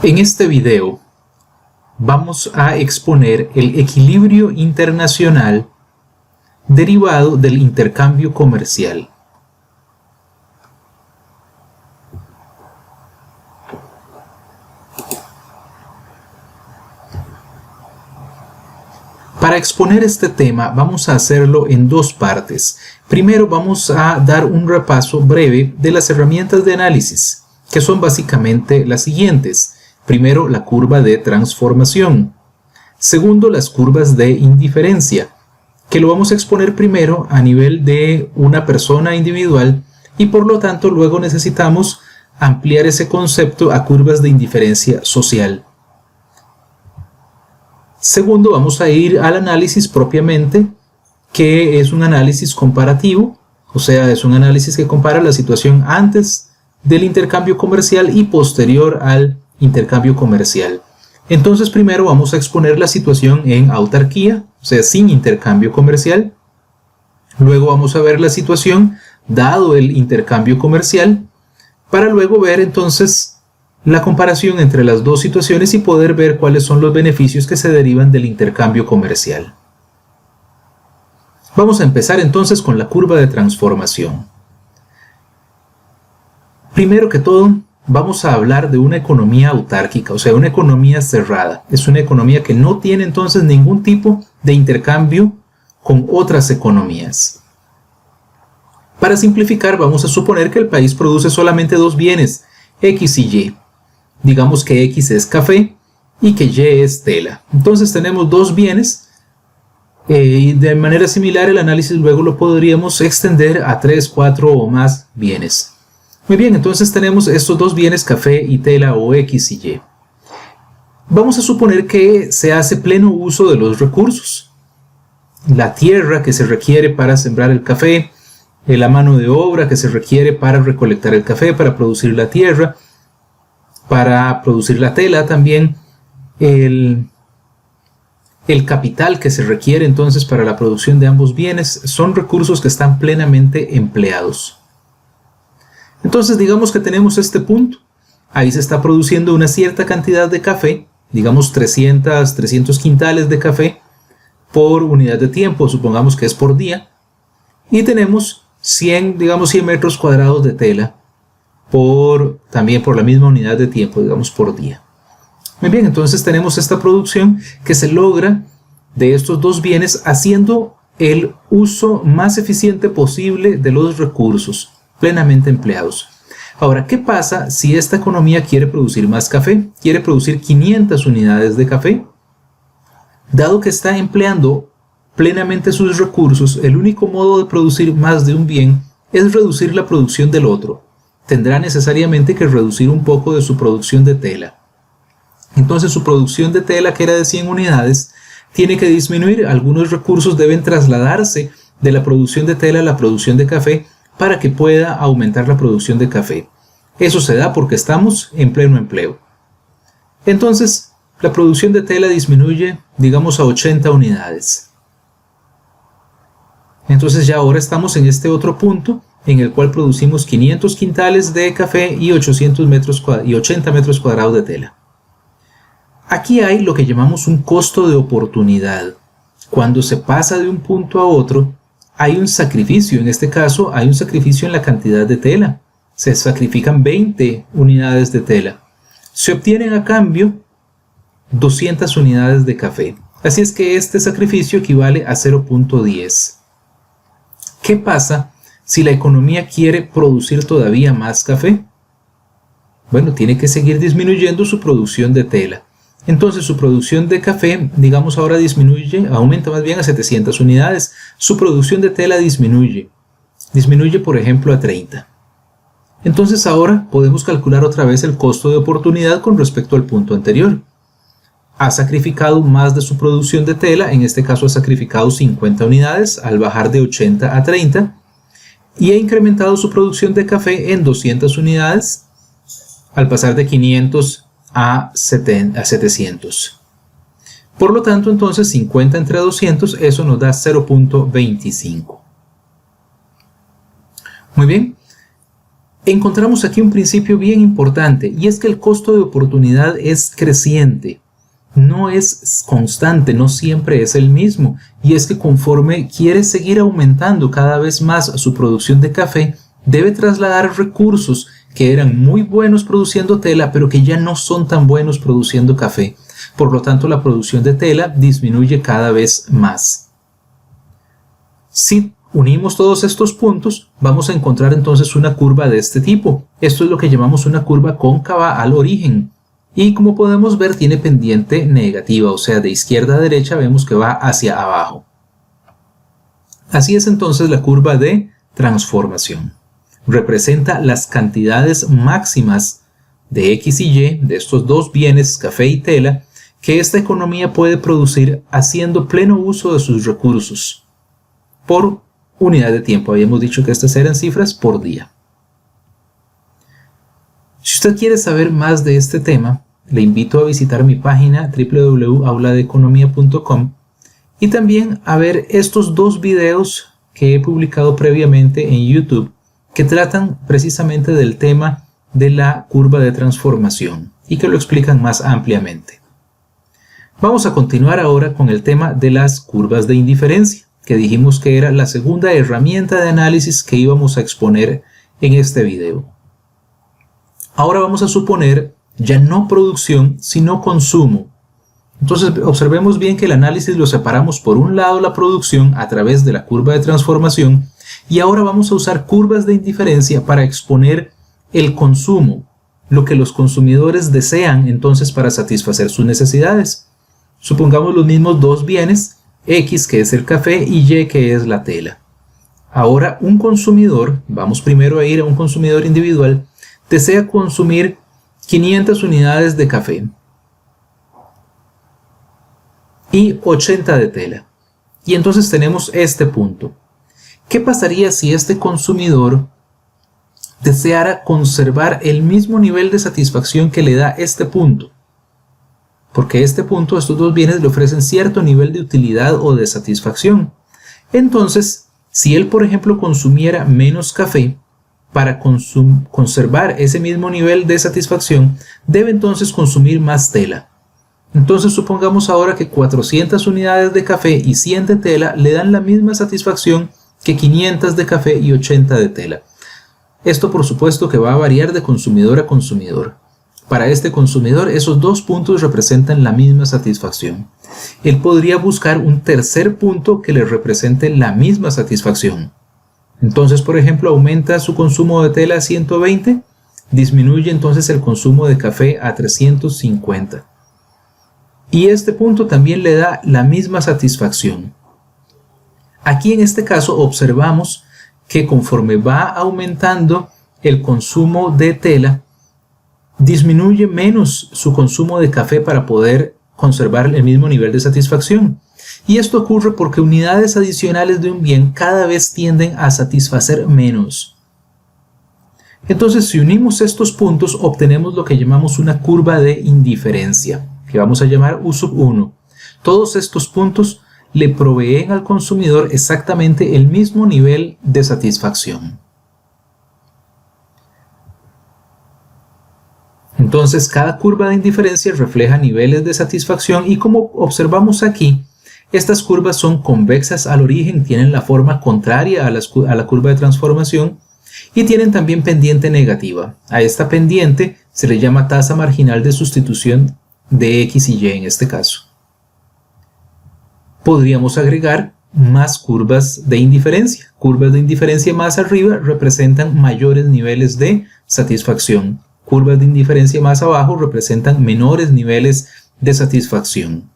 En este video vamos a exponer el equilibrio internacional derivado del intercambio comercial. Para exponer este tema vamos a hacerlo en dos partes. Primero vamos a dar un repaso breve de las herramientas de análisis, que son básicamente las siguientes. Primero, la curva de transformación. Segundo, las curvas de indiferencia, que lo vamos a exponer primero a nivel de una persona individual y por lo tanto luego necesitamos ampliar ese concepto a curvas de indiferencia social. Segundo, vamos a ir al análisis propiamente, que es un análisis comparativo, o sea, es un análisis que compara la situación antes del intercambio comercial y posterior al intercambio comercial. Entonces, primero vamos a exponer la situación en autarquía, o sea, sin intercambio comercial. Luego vamos a ver la situación dado el intercambio comercial, para luego ver entonces la comparación entre las dos situaciones y poder ver cuáles son los beneficios que se derivan del intercambio comercial. Vamos a empezar entonces con la curva de transformación. Primero que todo, vamos a hablar de una economía autárquica, o sea, una economía cerrada. Es una economía que no tiene entonces ningún tipo de intercambio con otras economías. Para simplificar, vamos a suponer que el país produce solamente dos bienes, X y Y. Digamos que X es café y que Y es tela. Entonces tenemos dos bienes y de manera similar el análisis luego lo podríamos extender a 3, 4 o más bienes. Muy bien, entonces tenemos estos dos bienes, café y tela o X y Y. Vamos a suponer que se hace pleno uso de los recursos. La tierra que se requiere para sembrar el café, la mano de obra que se requiere para recolectar el café, para producir la tierra, para producir la tela también, el capital que se requiere entonces para la producción de ambos bienes, son recursos que están plenamente empleados. Entonces digamos que tenemos este punto, ahí se está produciendo una cierta cantidad de café, digamos 300 quintales de café por unidad de tiempo, supongamos que es por día, y tenemos 100 metros cuadrados de tela, también por la misma unidad de tiempo, digamos por día. Muy bien, entonces tenemos esta producción que se logra de estos dos bienes haciendo el uso más eficiente posible de los recursos plenamente empleados. Ahora, ¿qué pasa si esta economía quiere producir más café? Quiere producir 500 unidades de café. Dado que está empleando plenamente sus recursos, el único modo de producir más de un bien es reducir la producción del otro. Tendrá necesariamente que reducir un poco de su producción de tela. Entonces su producción de tela, que era de 100 unidades, tiene que disminuir. Algunos recursos deben trasladarse de la producción de tela a la producción de café para que pueda aumentar la producción de café. Eso se da porque estamos en pleno empleo. Entonces, la producción de tela disminuye, digamos, a 80 unidades. Entonces ya ahora estamos en este otro punto en el cual producimos 500 quintales de café y 80 metros cuadrados de tela. Aquí hay lo que llamamos un costo de oportunidad. Cuando se pasa de un punto a otro, hay un sacrificio. En este caso, hay un sacrificio en la cantidad de tela. Se sacrifican 20 unidades de tela. Se obtienen a cambio 200 unidades de café. Así es que este sacrificio equivale a 0.10. ¿Qué pasa si la economía quiere producir todavía más café? Bueno, tiene que seguir disminuyendo su producción de tela. Entonces su producción de café, digamos ahora aumenta más bien a 700 unidades. Su producción de tela disminuye por ejemplo a 30. Entonces ahora podemos calcular otra vez el costo de oportunidad con respecto al punto anterior. Ha sacrificado más de su producción de tela, en este caso ha sacrificado 50 unidades al bajar de 80 a 30 y ha incrementado su producción de café en 200 unidades al pasar de 500 a 700. Por lo tanto, entonces 50 entre 200, eso nos da 0.25. Muy bien. encontramos aquí un principio bien importante, y es que el costo de oportunidad es creciente, no es constante, no siempre es el mismo, y es que conforme quiere seguir aumentando cada vez más su producción de café, debe trasladar recursos que eran muy buenos produciendo tela, pero que ya no son tan buenos produciendo café. Por lo tanto, la producción de tela disminuye cada vez más. Si unimos todos estos puntos, vamos a encontrar entonces una curva de este tipo. Esto es lo que llamamos una curva cóncava al origen. Y como podemos ver, tiene pendiente negativa, o sea, de izquierda a derecha vemos que va hacia abajo. Así es entonces la curva de transformación. Representa las cantidades máximas de X y Y, de estos dos bienes, café y tela, que esta economía puede producir haciendo pleno uso de sus recursos por unidad de tiempo. Habíamos dicho que estas eran cifras por día. Si usted quiere saber más de este tema, le invito a visitar mi página www.auladeeconomia.com y también a ver estos dos videos que he publicado previamente en YouTube que tratan precisamente del tema de la curva de transformación y que lo explican más ampliamente. Vamos a continuar ahora con el tema de las curvas de indiferencia, que dijimos que era la segunda herramienta de análisis que íbamos a exponer en este video. Ahora vamos a suponer ya no producción, sino consumo. Entonces observemos bien que el análisis lo separamos por un lado la producción a través de la curva de transformación y ahora vamos a usar curvas de indiferencia para exponer el consumo, lo que los consumidores desean entonces para satisfacer sus necesidades. Supongamos los mismos dos bienes, X que es el café y Y que es la tela. Ahora un consumidor, vamos primero a ir a un consumidor individual, desea consumir 500 unidades de café y 80 de tela. Y entonces tenemos este punto. ¿Qué pasaría si este consumidor deseara conservar el mismo nivel de satisfacción que le da este punto? Porque este punto, estos dos bienes le ofrecen cierto nivel de utilidad o de satisfacción. Entonces, si él, por ejemplo, consumiera menos café, para conservar ese mismo nivel de satisfacción, debe entonces consumir más tela. Entonces supongamos ahora que 400 unidades de café y 100 de tela le dan la misma satisfacción que 500 de café y 80 de tela. Esto por supuesto que va a variar de consumidor a consumidor. Para este consumidor esos dos puntos representan la misma satisfacción. Él podría buscar un tercer punto que le represente la misma satisfacción. Entonces, por ejemplo, aumenta su consumo de tela a 120, disminuye entonces el consumo de café a 350. Y este punto también le da la misma satisfacción. Aquí en este caso observamos que conforme va aumentando el consumo de tela, disminuye menos su consumo de café para poder conservar el mismo nivel de satisfacción. Y esto ocurre porque unidades adicionales de un bien cada vez tienden a satisfacer menos. Entonces, si unimos estos puntos, obtenemos lo que llamamos una curva de indiferencia, que vamos a llamar U1. Todos estos puntos le proveen al consumidor exactamente el mismo nivel de satisfacción. Entonces, cada curva de indiferencia refleja niveles de satisfacción y como observamos aquí, estas curvas son convexas al origen, tienen la forma contraria a la curva de transformación y tienen también pendiente negativa. A esta pendiente se le llama tasa marginal de sustitución de X y Y en este caso. Podríamos agregar más curvas de indiferencia. Curvas de indiferencia más arriba representan mayores niveles de satisfacción. Curvas de indiferencia más abajo representan menores niveles de satisfacción.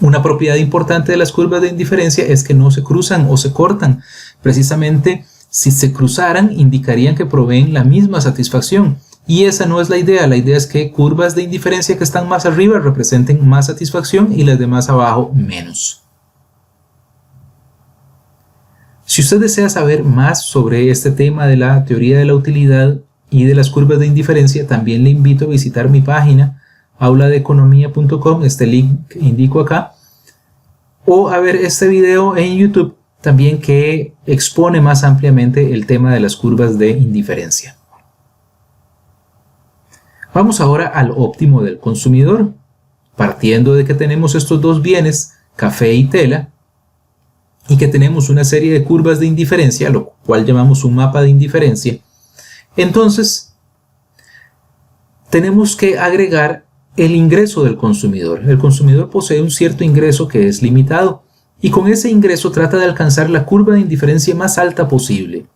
Una propiedad importante de las curvas de indiferencia es que no se cruzan o se cortan. Precisamente, si se cruzaran, indicarían que proveen la misma satisfacción. Y esa no es la idea. La idea es que curvas de indiferencia que están más arriba representen más satisfacción y las de más abajo menos. Si usted desea saber más sobre este tema de la teoría de la utilidad y de las curvas de indiferencia, también le invito a visitar mi página auladeeconomia.com, este link que indico acá, o a ver este video en YouTube también que expone más ampliamente el tema de las curvas de indiferencia. Vamos ahora al óptimo del consumidor. Partiendo de que tenemos estos dos bienes, café y tela, y que tenemos una serie de curvas de indiferencia, lo cual llamamos un mapa de indiferencia, entonces tenemos que agregar el ingreso del consumidor. El consumidor posee un cierto ingreso que es limitado, y con ese ingreso trata de alcanzar la curva de indiferencia más alta posible.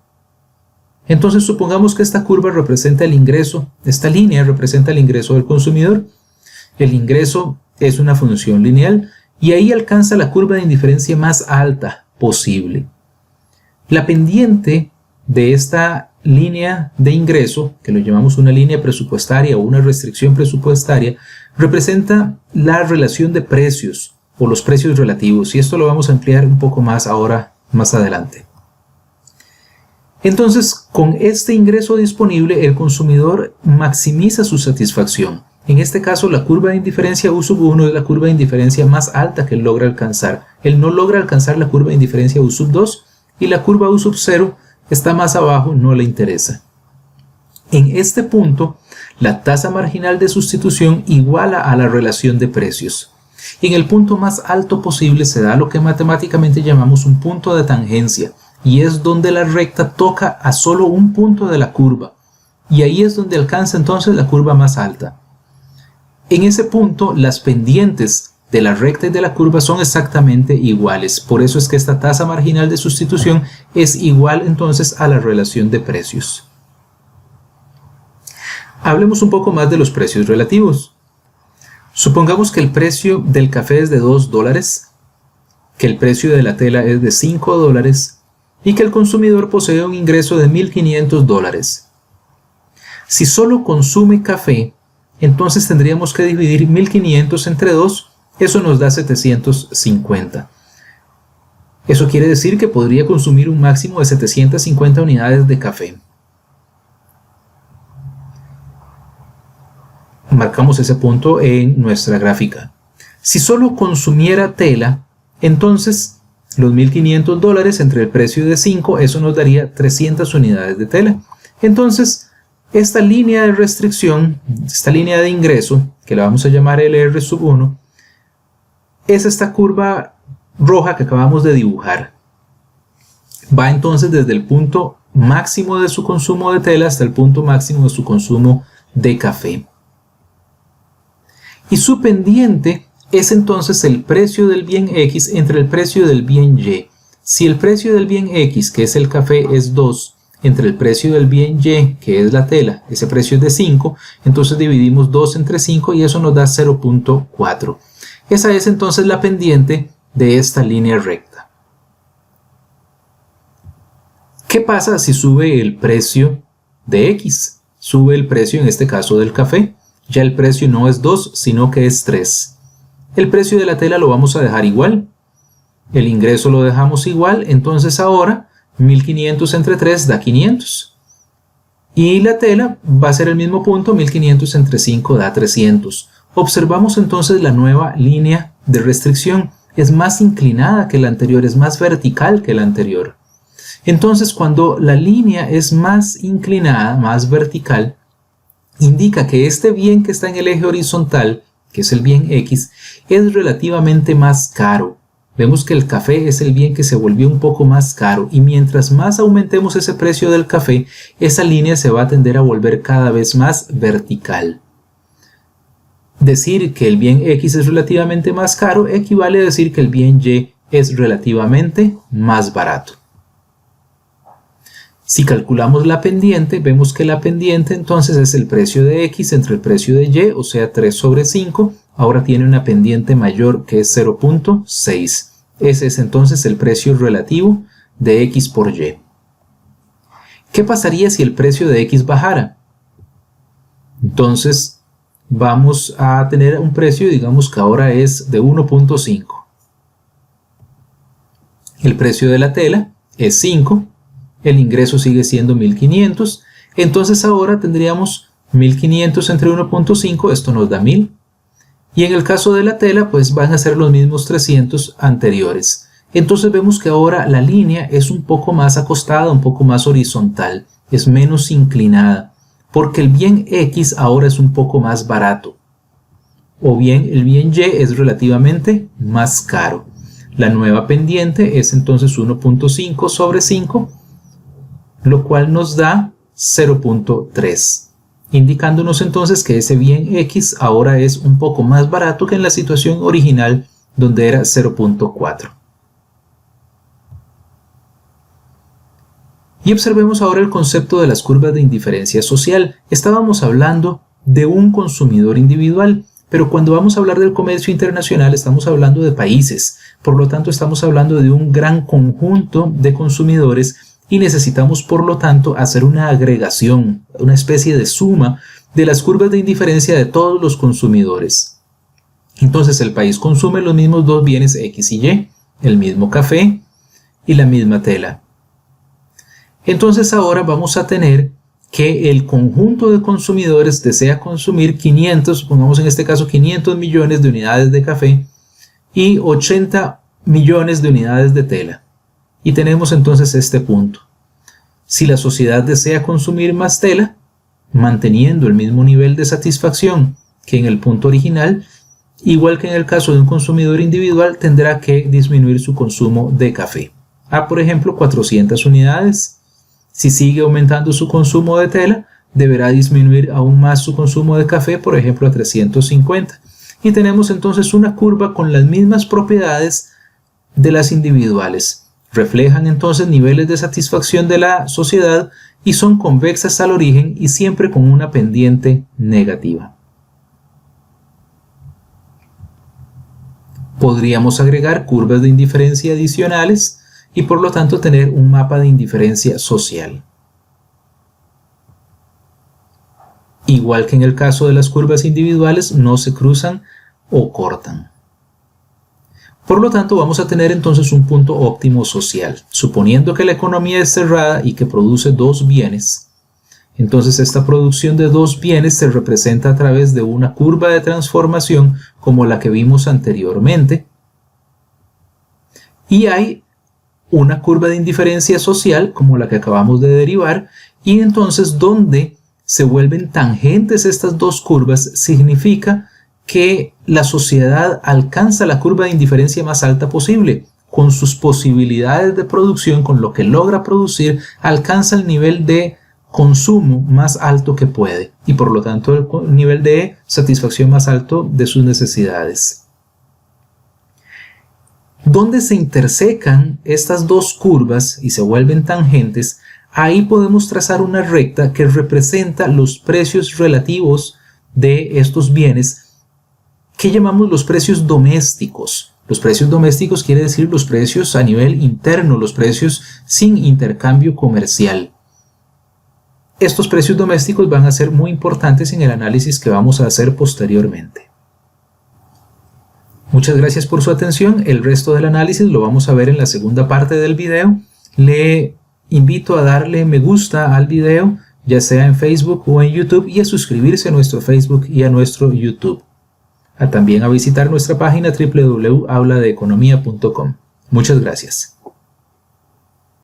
Entonces supongamos que esta curva representa el ingreso, esta línea representa el ingreso del consumidor. El ingreso es una función lineal y ahí alcanza la curva de indiferencia más alta posible. La pendiente de esta línea de ingreso, que lo llamamos una línea presupuestaria o una restricción presupuestaria, representa la relación de precios o los precios relativos, y esto lo vamos a ampliar un poco más ahora, más adelante. Entonces, con este ingreso disponible, el consumidor maximiza su satisfacción. En este caso, la curva de indiferencia U1 es la curva de indiferencia más alta que él logra alcanzar. Él no logra alcanzar la curva de indiferencia U2 y la curva U0 está más abajo, no le interesa. En este punto, la tasa marginal de sustitución iguala a la relación de precios. En el punto más alto posible se da lo que matemáticamente llamamos un punto de tangencia, y es donde la recta toca a solo un punto de la curva, y ahí es donde alcanza entonces la curva más alta. En ese punto, las pendientes de la recta y de la curva son exactamente iguales. Por eso es que esta tasa marginal de sustitución es igual entonces a la relación de precios. Hablemos un poco más de los precios relativos. Supongamos que el precio del café es de $2, que el precio de la tela es de $5 y que el consumidor posee un ingreso de $1.500. Si solo consume café, entonces tendríamos que dividir 1.500 entre 2, eso nos da 750. Eso quiere decir que podría consumir un máximo de 750 unidades de café. Marcamos ese punto en nuestra gráfica. Si solo consumiera tela, entonces los $1.500 entre el precio de 5, eso nos daría 300 unidades de tela. Entonces, esta línea de restricción, esta línea de ingreso, que la vamos a llamar LR1, es esta curva roja que acabamos de dibujar. Va entonces desde el punto máximo de su consumo de tela hasta el punto máximo de su consumo de café. Y su pendiente es entonces el precio del bien X entre el precio del bien Y. Si el precio del bien X, que es el café, es 2, entre el precio del bien Y, que es la tela, ese precio es de 5, entonces dividimos 2 entre 5 y eso nos da 0.4. Esa es entonces la pendiente de esta línea recta. ¿Qué pasa si sube el precio de X? Sube el precio en este caso del café. Ya el precio no es 2, sino que es 3. El precio de la tela lo vamos a dejar igual. El ingreso lo dejamos igual, entonces ahora 1.500 entre 3 da 500. Y la tela va a ser el mismo punto, 1.500 entre 5 da 300. Observamos entonces la nueva línea de restricción. Es más inclinada que la anterior, es más vertical que la anterior. Entonces, cuando la línea es más inclinada, más vertical, indica que este bien que está en el eje horizontal, que es el bien X, es relativamente más caro. Vemos que el café es el bien que se volvió un poco más caro y mientras más aumentemos ese precio del café, esa línea se va a tender a volver cada vez más vertical. Decir que el bien X es relativamente más caro equivale a decir que el bien Y es relativamente más barato. Si calculamos la pendiente, vemos que la pendiente entonces es el precio de X entre el precio de Y, o sea 3 sobre 5, ahora tiene una pendiente mayor que es 0.6. Ese es entonces el precio relativo de X por Y. ¿Qué pasaría si el precio de X bajara? Entonces vamos a tener un precio, digamos que ahora es de 1.5. El precio de la tela es 5. El ingreso sigue siendo 1.500, entonces ahora tendríamos 1.500 entre 1.5, esto nos da 1.000. Y en el caso de la tela, pues van a ser los mismos 300 anteriores. entonces vemos que ahora la línea es un poco más acostada, un poco más horizontal, es menos inclinada, porque el bien X ahora es un poco más barato, o bien el bien Y es relativamente más caro. La nueva pendiente es entonces 1.5 sobre 5, lo cual nos da 0.3, indicándonos entonces que ese bien X ahora es un poco más barato que en la situación original donde era 0.4. Y observemos ahora el concepto de las curvas de indiferencia social. Estábamos hablando de un consumidor individual, pero cuando vamos a hablar del comercio internacional estamos hablando de países, por lo tanto estamos hablando de un gran conjunto de consumidores y necesitamos por lo tanto hacer una agregación, una especie de suma de las curvas de indiferencia de todos los consumidores. Entonces el país consume los mismos dos bienes X y Y, el mismo café y la misma tela. Entonces ahora vamos a tener que el conjunto de consumidores desea consumir 500, pongamos en este caso 500 millones de unidades de café y 80 millones de unidades de tela. Y tenemos entonces este punto. Si la sociedad desea consumir más tela, manteniendo el mismo nivel de satisfacción que en el punto original, igual que en el caso de un consumidor individual, tendrá que disminuir su consumo de café a, por ejemplo, 400 unidades. Si sigue aumentando su consumo de tela, deberá disminuir aún más su consumo de café, por ejemplo, a 350. Y tenemos entonces una curva con las mismas propiedades de las individuales. Reflejan entonces niveles de satisfacción de la sociedad y son convexas al origen y siempre con una pendiente negativa. Podríamos agregar curvas de indiferencia adicionales y por lo tanto tener un mapa de indiferencia social. Igual que en el caso de las curvas individuales, no se cruzan o cortan. Por lo tanto, vamos a tener entonces un punto óptimo social. Suponiendo que la economía es cerrada y que produce dos bienes, entonces esta producción de dos bienes se representa a través de una curva de transformación como la que vimos anteriormente. Y hay una curva de indiferencia social como la que acabamos de derivar, y entonces donde se vuelven tangentes estas dos curvas significa que la sociedad alcanza la curva de indiferencia más alta posible. Con sus posibilidades de producción, con lo que logra producir, alcanza el nivel de consumo más alto que puede y por lo tanto el nivel de satisfacción más alto de sus necesidades. Donde se intersecan estas dos curvas y se vuelven tangentes, ahí podemos trazar una recta que representa los precios relativos de estos bienes que llamamos los precios domésticos. Los precios domésticos quiere decir los precios a nivel interno, los precios sin intercambio comercial. Estos precios domésticos van a ser muy importantes en el análisis que vamos a hacer posteriormente. Muchas gracias por su atención. El resto del análisis lo vamos a ver en la segunda parte del video. Le invito a darle me gusta al video, ya sea en Facebook o en YouTube, y a suscribirse a nuestro Facebook y a nuestro YouTube. También a visitar nuestra página www.habladeeconomia.com. Muchas gracias.